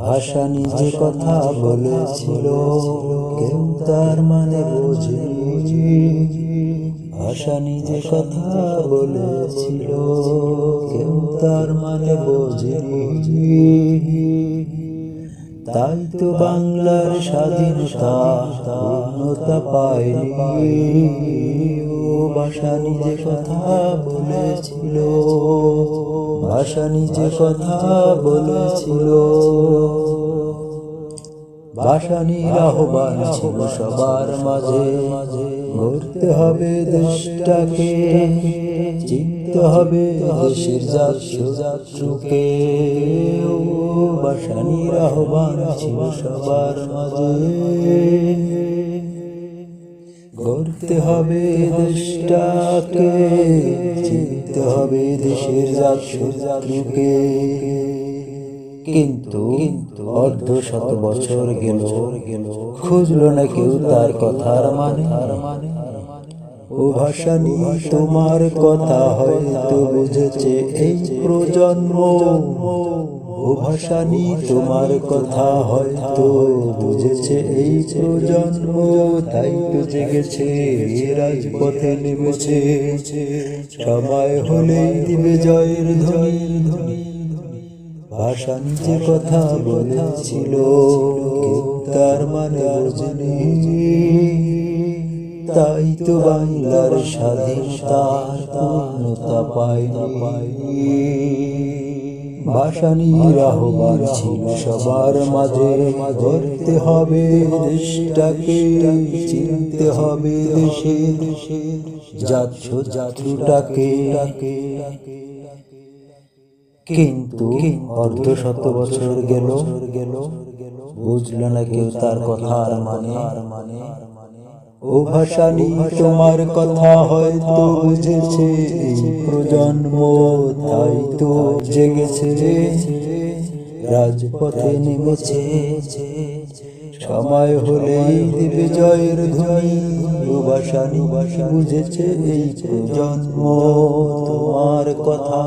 ভাষা নিজে কথা বলেছিল, কেউ তার মানে বোঝেনি। ভাষা নিজে কথা বলেছিল, কেউ তার মানে বোঝেনি। তাই তো বাংলার স্বাধীনতা পূর্ণতা পায়নি। ও ভাষা নিজে কথা বলেছিল, ভাষা নিজে কথা বলেছিল। ভাষানির আহ্বান ছিল সবার মাঝে, গড়তে হবে দেশটাকে, চিনতে হবে দেশের জাতকে। ও ভাষানির আহ্বান ছিল সবার মাঝে, গড়তে হবে দেশটাকে, চিনতে হবে দেশের জাতকে। কিন্তু অর্ধশত বছর গেল, খুঁজলো না কেউ তার কথার মানে। ও ভাষানি তোমার কথা হয়তো বুঝেছে এই প্রজন্ম। ও ভাষানি তোমার কথা হয়তো বুঝেছে এই প্রজন্ম। তাই তো জেগেছে, রাজপথে নেমেছে, সময় হলেই দিবে জয়ের ধ্বনি। ভাষা নিজে কথা বলেছিল, কেউ তার মানে বোঝেনি। তাই তো বাংলার স্বাধীনতার পূর্ণতা পায়নি। ভাষানির আহ্বান ছিল সবার মাঝে, গড়তে হবে দেশটাকে, চিনতে হবে দেশের জাতটাকে। কিন্তু অর্ধশত বছর গেল, বুঝলো না কেউ তার কথার মানে। ও ভাষানি তোমার কথা হয়তো বুঝেছে এই প্রজন্ম। তাই তো জেগেছে, রাজপথে নেমেছে, সময় হলেই দিবে জয়ের ধ্বনি। ও ভাষানি বুঝেছে এই প্রজন্ম তোমার কথা।